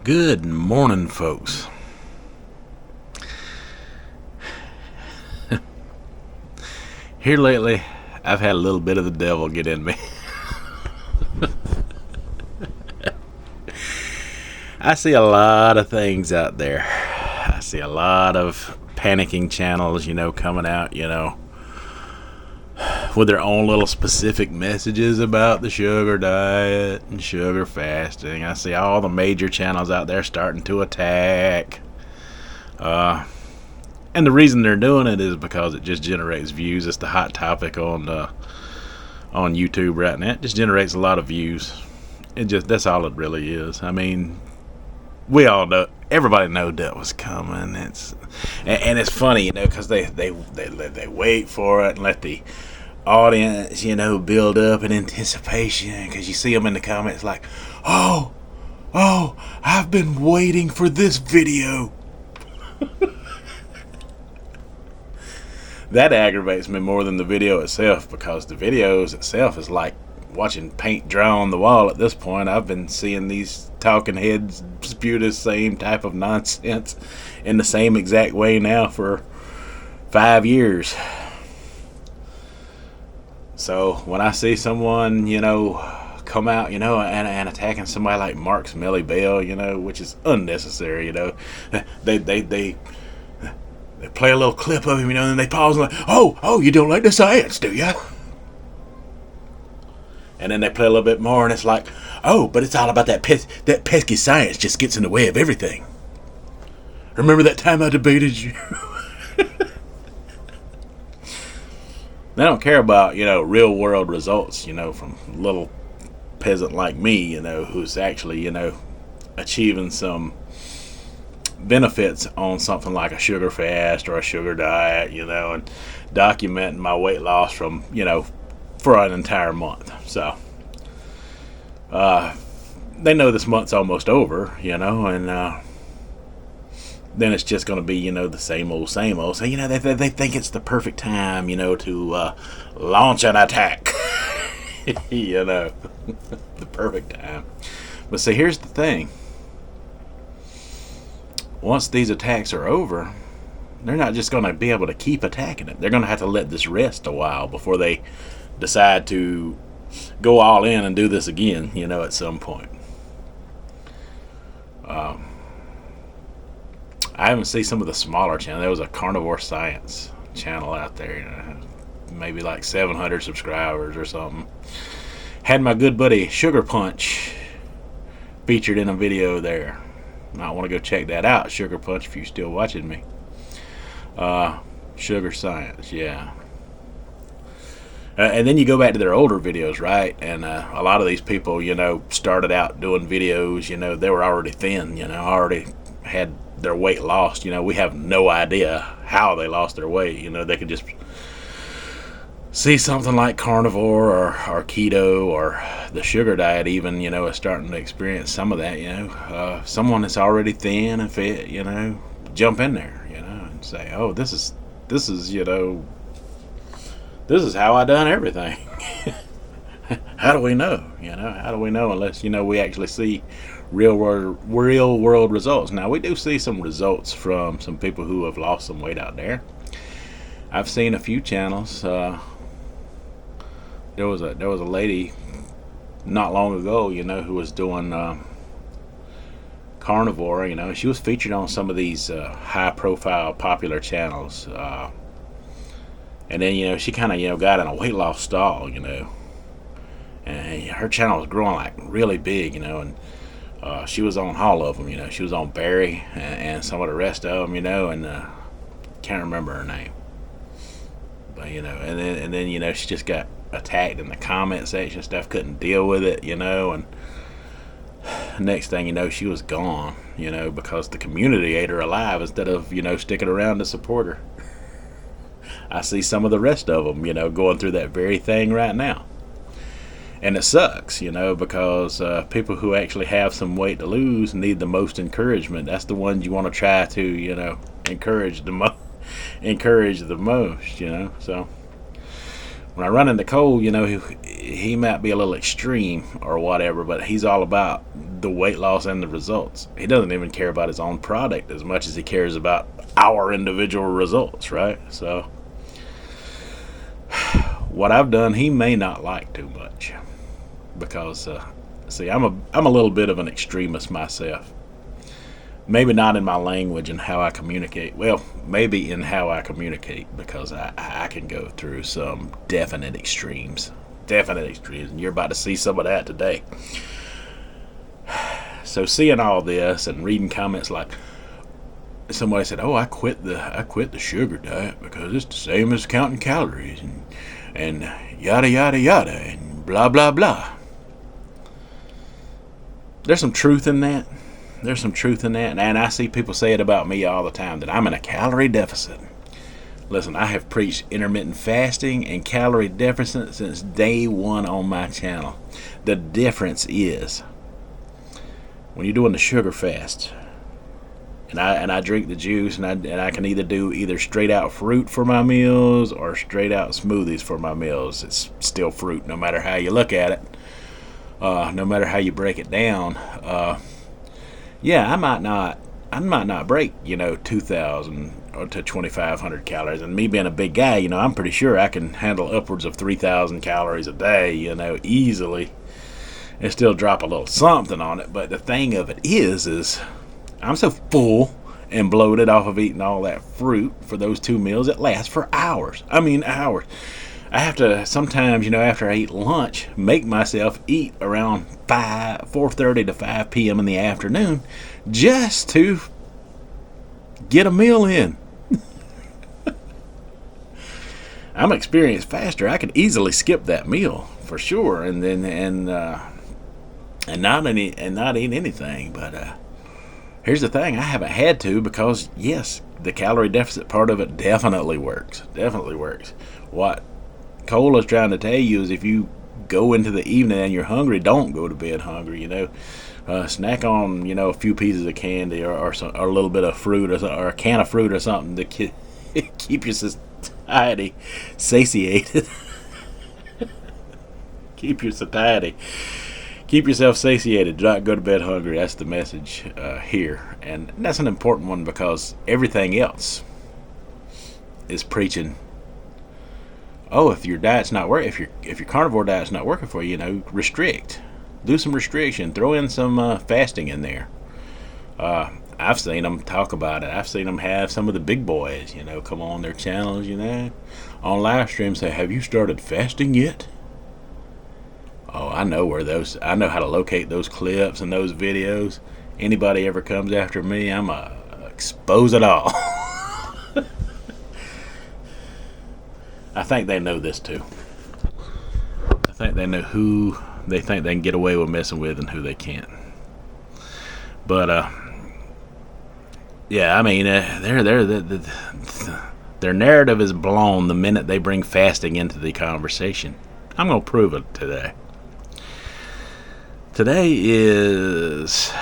Good morning, folks. Here lately, I've had a little bit of the devil get in me. I see a lot of things out there. I see a lot of panicking channels, coming out, with their own little specific messages about the sugar diet and sugar fasting. I see all the major channels out there starting to attack. And the reason they're doing it is because it just generates views. It's the hot topic on YouTube right now. It just generates a lot of views. That's all it really is. I mean, we all know, everybody knew that was coming. And it's funny, because they wait for it and let the audience, build up in anticipation, because you see them in the comments like, oh, I've been waiting for this video. That aggravates me more than the video itself, because the videos itself is like watching paint dry on the wall at this point. I've been seeing these talking heads spew the same type of nonsense in the same exact way now for 5 years. So when I see someone, come out, and attacking somebody like Mark's Melly Bell, which is unnecessary, they play a little clip of him, and then they pause and like, oh, you don't like the science, do ya? And then they play a little bit more, and it's like, oh, but it's all about that pesky science just gets in the way of everything. Remember that time I debated you? They don't care about, real world results, from little peasant like me, who's actually, achieving some benefits on something like a sugar fast or a sugar diet, and documenting my weight loss from, for an entire month. So, they know this month's almost over, and then it's just going to be, the same old. So, they think it's the perfect time, to launch an attack. The perfect time. But see, here's the thing. Once these attacks are over, they're not just going to be able to keep attacking it. They're going to have to let this rest a while before they decide to go all in and do this again, at some point. I haven't seen some of the smaller channels. There was a Carnivore Science channel out there, maybe like 700 subscribers or something. Had my good buddy Sugar Punch featured in a video there. I want to go check that out, Sugar Punch, if you're still watching me. Sugar Science, yeah. And then you go back to their older videos, right? And a lot of these people, started out doing videos, they were already thin, already had their weight lost. We have no idea how they lost their weight. They could just see something like carnivore or keto or the sugar diet even, is starting to experience some of that, someone that's already thin and fit, jump in there, and say, oh, this is how I done everything. How do we know? How do we know unless, we actually see real world results? Now, we do see some results from some people who have lost some weight out there. I've seen a few channels. There was a lady not long ago, who was doing carnivore. She was featured on some of these high-profile, popular channels. And then, she kind of, got in a weight loss stall, and her channel was growing like really big, and she was on all of them, she was on Barry and some of the rest of them, and can't remember her name, but and then she just got attacked in the comment section stuff, couldn't deal with it, and next thing she was gone, because the community ate her alive instead of sticking around to support her. I see some of the rest of them, going through that very thing right now. And it sucks, because people who actually have some weight to lose need the most encouragement. That's the ones you want to try to, encourage the most, So when I run into Cole, he might be a little extreme or whatever, but he's all about the weight loss and the results. He doesn't even care about his own product as much as he cares about our individual results, right? So what I've done, he may not like too much, because see, I'm a little bit of an extremist myself. Maybe not in my language and how I communicate. Well, maybe in how I communicate, because I can go through some definite extremes. Definite extremes. And you're about to see some of that today. So seeing all this and reading comments like somebody said, "Oh, I quit the sugar diet because it's the same as counting calories and yada yada yada and blah blah blah." There's some truth in that. There's some truth in that, and I see people say it about me all the time, that I'm in a calorie deficit. Listen, I have preached intermittent fasting and calorie deficit since day one on my channel. The difference is, when you're doing the sugar fast, and I drink the juice, and I can either do straight out fruit for my meals or straight out smoothies for my meals. It's still fruit, no matter how you look at it, no matter how you break it down. Yeah, I might not break 2,000 or to 2,500 calories, and me being a big guy, I'm pretty sure I can handle upwards of 3,000 calories a day, easily, and still drop a little something on it. But the thing of it is I'm so full and bloated off of eating all that fruit for those 2 meals, it lasts for hours. I mean, hours. I have to sometimes, after I eat lunch, make myself eat around 4:30 to 5 p.m. in the afternoon just to get a meal in. I'm an experienced faster. I could easily skip that meal for sure, and not eat anything. But here's the thing: I haven't had to, because yes, the calorie deficit part of it definitely works. Definitely works. What Cole is trying to tell you is, if you go into the evening and you're hungry, don't go to bed hungry. Snack on a few pieces of candy or a little bit of fruit or a can of fruit or something to keep your satiety satiated. Keep yourself satiated. Do not go to bed hungry. That's the message here, and that's an important one, because everything else is preaching, oh, if your diet's not working, if your carnivore diet's not working for you, restrict. Do some restriction. Throw in some fasting in there. I've seen them talk about it. I've seen them have some of the big boys, come on their channels, on live streams, say, "Have you started fasting yet?" Oh, I know how to locate those clips and those videos. Anybody ever comes after me, I'm expose it all. I think they know this too. I think they know who they think they can get away with messing with and who they can't. But yeah, I mean, their narrative is blown the minute they bring fasting into the conversation. I'm gonna prove it today. Today is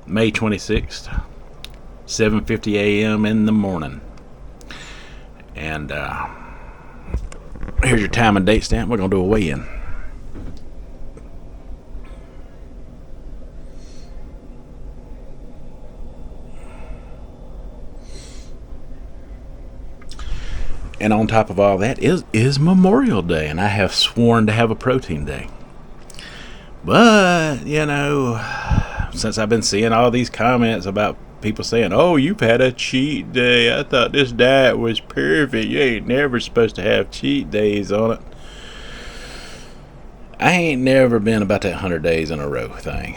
May 26th, 7:50 a.m. in the morning. And here's your time and date stamp. We're going to do a weigh-in. And on top of all that is Memorial Day, and I have sworn to have a protein day. But, since I've been seeing all these comments about people saying, "Oh, you've had a cheat day. I thought this diet was perfect. You ain't never supposed to have cheat days on it." I ain't never been about that 100 days in a row thing.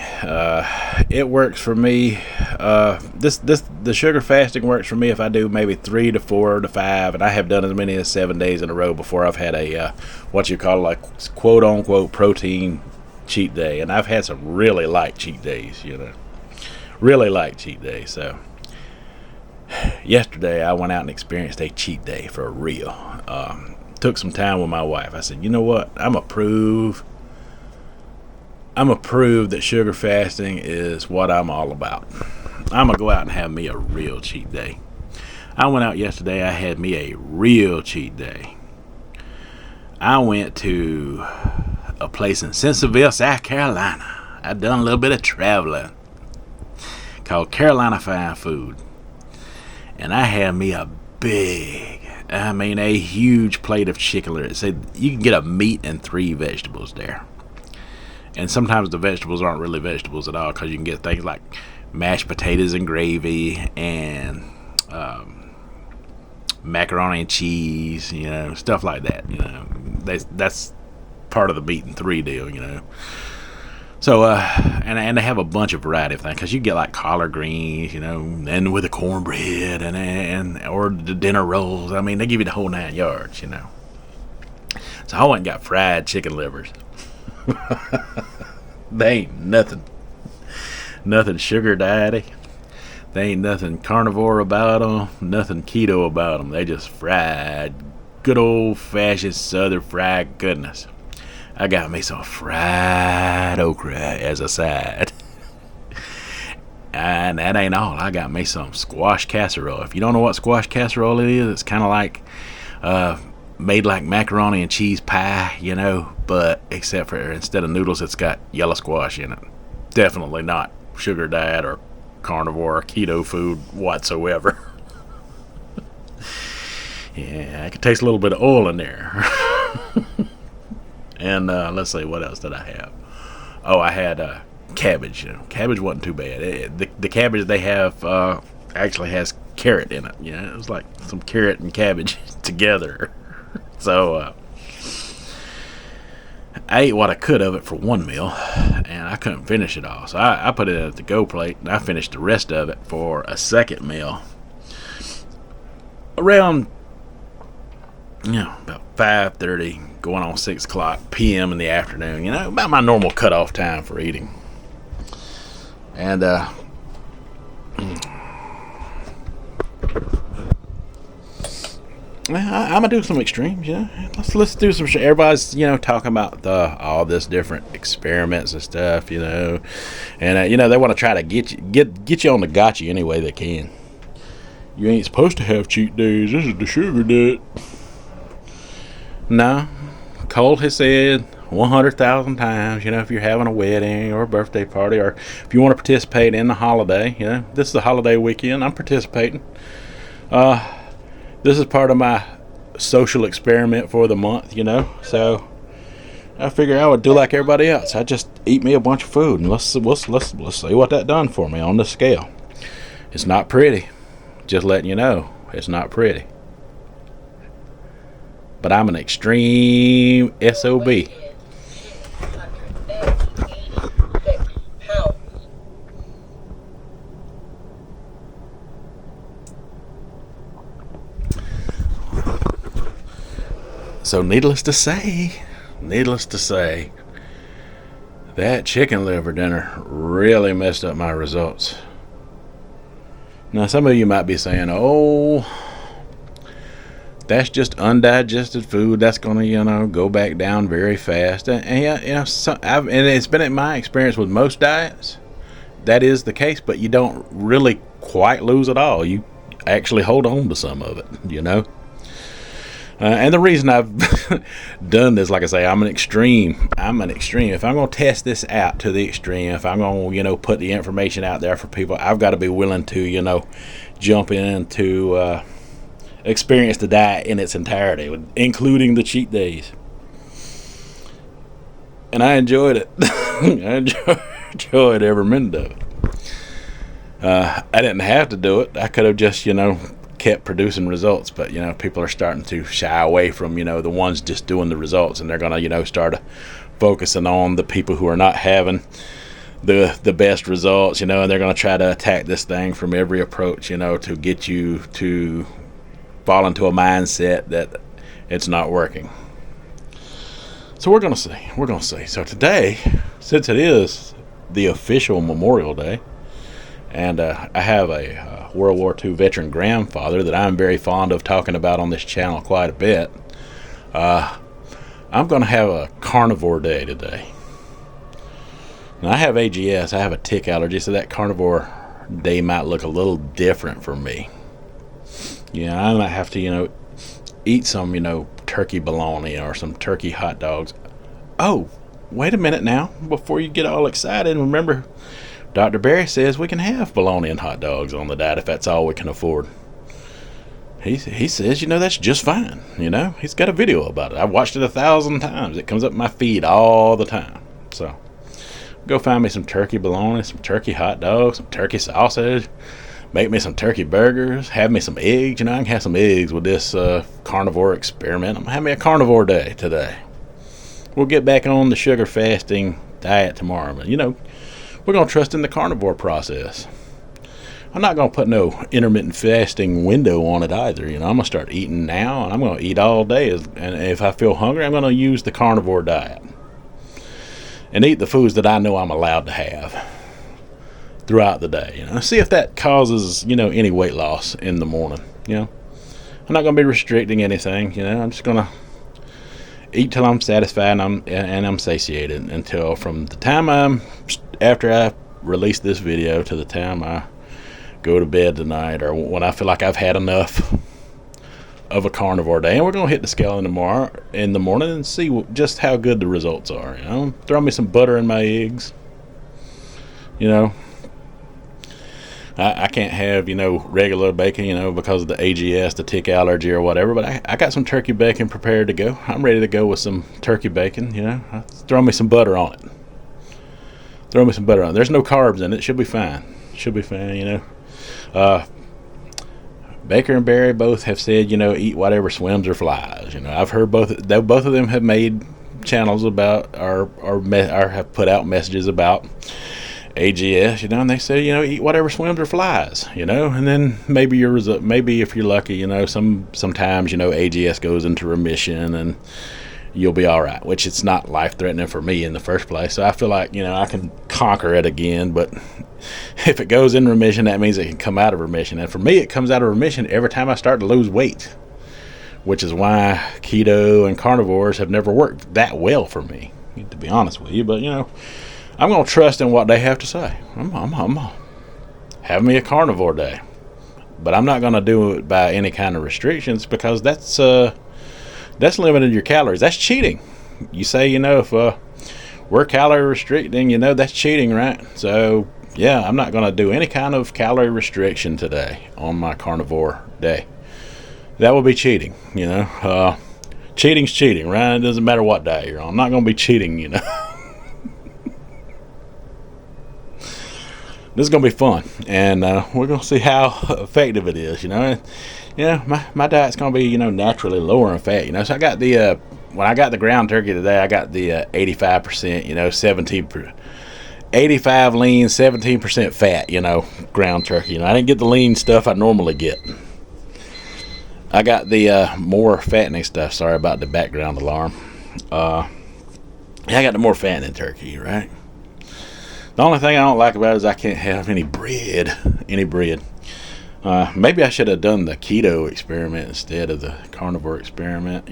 It works for me. The sugar fasting works for me if I do maybe 3 to 4 to 5, and I have done as many as 7 days in a row before I've had a quote unquote protein cheat day. And I've had some really light cheat days, really light cheat days. So yesterday I went out and experienced a cheat day for real. Took some time with my wife. I said, you know what? I'm gonna prove that sugar fasting is what I'm all about. I'm gonna go out and have me a real cheat day. I went out yesterday. I had me a real cheat day. I went to a place in Centerville, South Carolina. I done a little bit of traveling. Called Carolina Fine Food. And I had me a huge plate of chicken liver. It said you can get a meat and 3 vegetables there. And sometimes the vegetables aren't really vegetables at all, because you can get things like mashed potatoes and gravy and macaroni and cheese, stuff like that. That's part of the meat and 3 deal. So, and they have a bunch of variety of things, because you get like collard greens, and with the cornbread or the dinner rolls. I mean, they give you the whole 9 yards, So I went and got fried chicken livers. They ain't nothing sugar daddy. They ain't nothing carnivore about them, nothing keto about them. They just fried, good old fashioned southern fried goodness. I got me some fried okra as a side. And that ain't all. I got me some squash casserole. If you don't know what squash casserole is, it's kind of like made like macaroni and cheese pie, but except for instead of noodles, it's got yellow squash in it. Definitely not sugar diet or carnivore or keto food whatsoever. Yeah, I can taste a little bit of oil in there. And let's see, what else did I have? Oh, I had cabbage. Cabbage wasn't too bad. The cabbage they have actually has carrot in it. It was like some carrot and cabbage together. So I ate what I could of it for one meal, and I couldn't finish it all. So I put it at the go plate, and I finished the rest of it for a second meal. Around about 5:30, going on 6 o'clock p.m. in the afternoon, about my normal cutoff time for eating. And I'm gonna do some extremes, Let's do some shit. Everybody's, talking about all this different experiments and stuff, and they want to try to get you on the gotcha any way they can. You ain't supposed to have cheat days. This is the sugar diet. No, Cole has said 100,000 times, if you're having a wedding or a birthday party, or if you want to participate in the holiday, this is the holiday weekend, I'm participating. This is part of my social experiment for the month, so I figure I would do like everybody else. I just eat me a bunch of food, and let's see what that done for me on the scale. It's not pretty. Just letting you know, it's not pretty. But I'm an extreme SOB. So needless to say, that chicken liver dinner really messed up my results. Now, some of you might be saying, oh, that's just undigested food. That's going to, go back down very fast. And it's been in my experience with most diets, that is the case, but you don't really quite lose it all. You actually hold on to some of it, And the reason I've done this, like I say, I'm an extreme. If I'm going to test this out to the extreme, if I'm going to, put the information out there for people, I've got to be willing to, jump into experience the diet in its entirety, including the cheat days. And I enjoyed it. I enjoyed every minute of it. I didn't have to do it. I could have just, kept producing results, but people are starting to shy away from the ones just doing the results, and they're gonna start focusing on the people who are not having the best results, and they're gonna try to attack this thing from every approach, to get you to fall into a mindset that it's not working. So we're gonna see. So today, since it is the official Memorial Day, and I have a World War II veteran grandfather that I'm very fond of talking about on this channel quite a bit, I'm going to have a carnivore day today. Now, I have AGS, I have a tick allergy, so that carnivore day might look a little different for me. I might have to, eat some, turkey bologna or some turkey hot dogs. Oh, wait a minute now, before you get all excited. Remember, Dr. Barry says we can have bologna and hot dogs on the diet if that's all we can afford. He says, that's just fine. He's got a video about it. I've watched it 1,000 times. It comes up my feed all the time. So go find me some turkey bologna, some turkey hot dogs, some turkey sausage. Make me some turkey burgers. Have me some eggs. I can have some eggs with this carnivore experiment. I'm going to have me a carnivore day today. We'll get back on the sugar fasting diet tomorrow. But, we're going to trust in the carnivore process. I'm not going to put no intermittent fasting window on it either. I'm going to start eating now, and I'm going to eat all day. And if I feel hungry, I'm going to use the carnivore diet and eat the foods that I know I'm allowed to have throughout the day. See if that causes, any weight loss in the morning. I'm not going to be restricting anything. I'm just going to eat till I'm satisfied and I'm satiated until from the time after I release this video to the time I go to bed tonight, or when I feel like I've had enough of a carnivore day. And we're going to hit the scale in the morning and see just how good the results are. Throw me some butter in my eggs. I can't have, regular bacon, because of the AGS, the tick allergy or whatever, but I got some turkey bacon prepared to go. I'm ready to go with some turkey bacon, Throw me some butter on it. There's no carbs in it. Should be fine. Baker and Barry both have said, eat whatever swims or flies. I've heard both of them have made channels about or have put out messages about AGS, and they say, eat whatever swims or flies, and then maybe if you're lucky, sometimes, AGS goes into remission and you'll be all right, which it's not life-threatening for me in the first place. So I feel like, I can conquer it again, but if it goes in remission, that means it can come out of remission. And for me, it comes out of remission every time I start to lose weight, which is why keto and carnivores have never worked that well for me, to be honest with you. But, I'm going to trust in what they have to say. I'm have me a carnivore day. But I'm not going to do it by any kind of restrictions, because that's limiting your calories. That's cheating. You say, if we're calorie restricting, that's cheating, right? So, yeah, I'm not going to do any kind of calorie restriction today on my carnivore day. That would be cheating, Cheating's cheating, right? It doesn't matter what diet you're on. I'm not going to be cheating, This is going to be fun, and we're going to see how effective it is, my diet's going to be, naturally lower in fat, So I got when I got the ground turkey today, I got the 85%, 85 lean, 17% fat, ground turkey. I didn't get the lean stuff I normally get. I got the more fattening stuff. Sorry about the background alarm. I got the more fattening turkey, right? The only thing I don't like about it is I can't have any bread. Maybe I should have done the keto experiment instead of the carnivore experiment,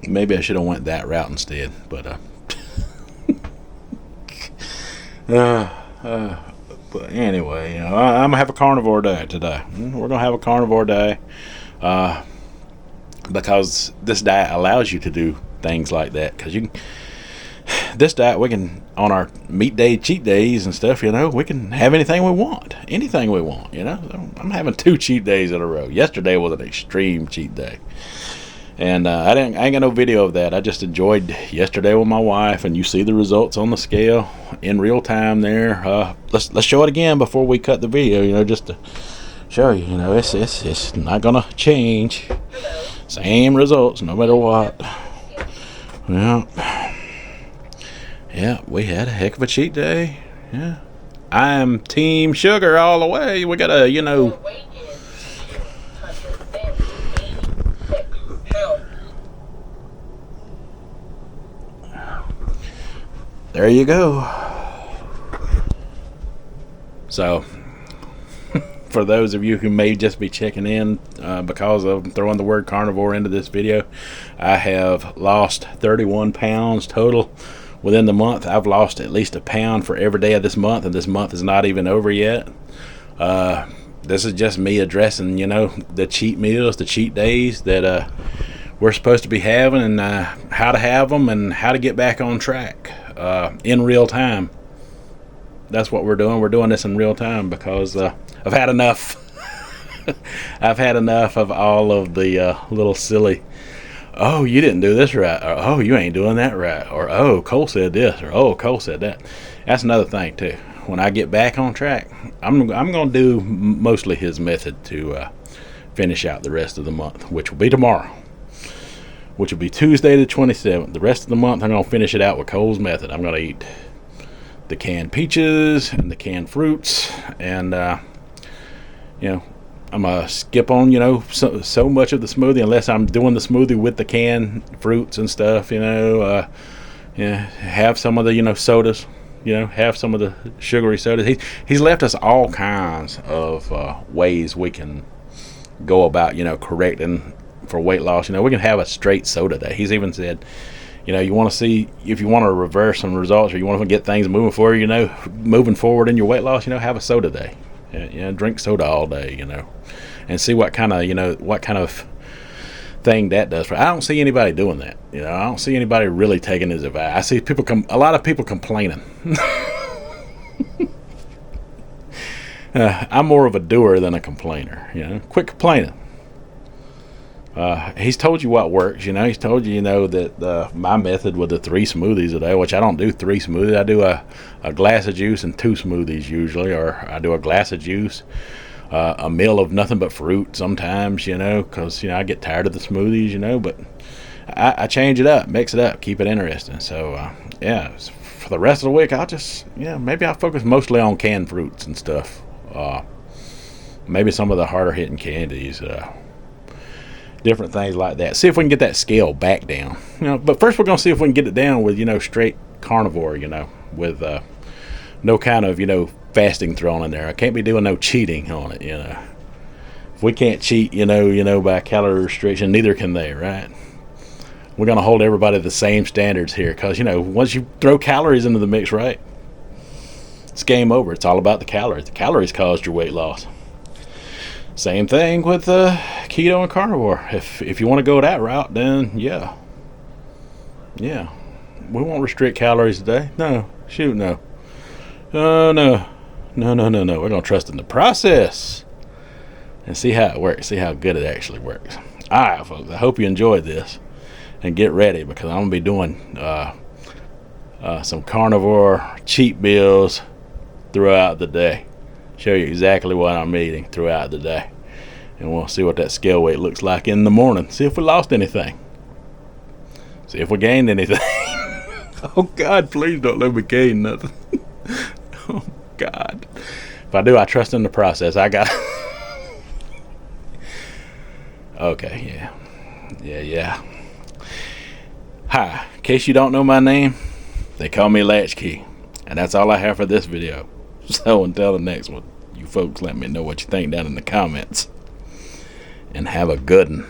Maybe I should have went that route instead, but but anyway, I'm going to have a carnivore day today. We're going to have a carnivore day because this diet allows you to do things like that, because this diet, we can, on our meat day, cheat days and stuff, we can have anything we want. I'm having 2 cheat days in a row. Yesterday was an extreme cheat day. And I ain't got no video of that. I just enjoyed yesterday with my wife, and you see the results on the scale in real time there. Let's show it again before we cut the video, just to show you, it's not going to change. Same results, no matter what. Yeah, we had a heck of a cheat day. Yeah. I'm Team Sugar all the way. We gotta, There you go. So, for those of you who may just be checking in because of throwing the word carnivore into this video, I have lost 31 pounds total. Within the month, I've lost at least a pound for every day of this month, and this month is not even over yet. This is just me addressing, the cheat meals, the cheat days that we're supposed to be having, and how to have them, and how to get back on track in real time. That's what we're doing. We're doing this in real time because I've had enough. I've had enough of all of the little silly, oh, you didn't do this right, or oh, you ain't doing that right, or oh, Cole said this, or oh, Cole said that. That's another thing too. When I get back on track, I'm going to do mostly his method to finish out the rest of the month, which will be tomorrow, which will be Tuesday the 27th. The rest of the month, I'm going to finish it out with Cole's method. I'm going to eat the canned peaches and the canned fruits, and I'm going to skip on, so much of the smoothie unless I'm doing the smoothie with the canned fruits and stuff, have some of the, sodas, have some of the sugary sodas. He's left us all kinds of ways we can go about, correcting for weight loss. We can have a straight soda day. He's even said, you want to see if you want to reverse some results, or you want to get things moving forward, moving forward in your weight loss, have a soda day. Drink soda all day, and see what kind of thing that does for. I don't see anybody doing that. I don't see anybody really taking his advice. I see a lot of people complaining. I'm more of a doer than a complainer. Quit complaining. He's told you what works. He's told you, that my method with the 3 smoothies a day, which I don't do 3 smoothies. I do a glass of juice and 2 smoothies usually, or I do a glass of juice, a meal of nothing but fruit sometimes, because, I get tired of the smoothies, but I change it up, mix it up, keep it interesting. So, for the rest of the week, I'll just, maybe I'll focus mostly on canned fruits and stuff. Maybe some of the harder hitting candies, different things like that. See if we can get that scale back down. But first we're going to see if we can get it down with, straight carnivore, with no kind of, fasting thrown in there. I can't be doing no cheating on it, If we can't cheat, by calorie restriction, neither can they, right? We're going to hold everybody to the same standards here because, once you throw calories into the mix, right, it's game over. It's all about the calories. The calories caused your weight loss. Same thing with keto and carnivore. If you want to go that route, then yeah, we won't restrict calories today. No, shoot, no. No. We're gonna trust in the process and see how it works. See how good it actually works. All right, folks. I hope you enjoyed this, and get ready because I'm gonna be doing some carnivore cheat meals throughout the day. Show you exactly what I'm eating throughout the day, and we'll see what that scale weight looks like in the morning. See if we lost anything, see if we gained anything. Oh God, please don't let me gain nothing. Oh God, if I do, I trust in the process. I got okay, yeah. Hi, in case you don't know my name, they call me Latchkey, and that's all I have for this video. So until the next one, you folks let me know what you think down in the comments. And have a good one.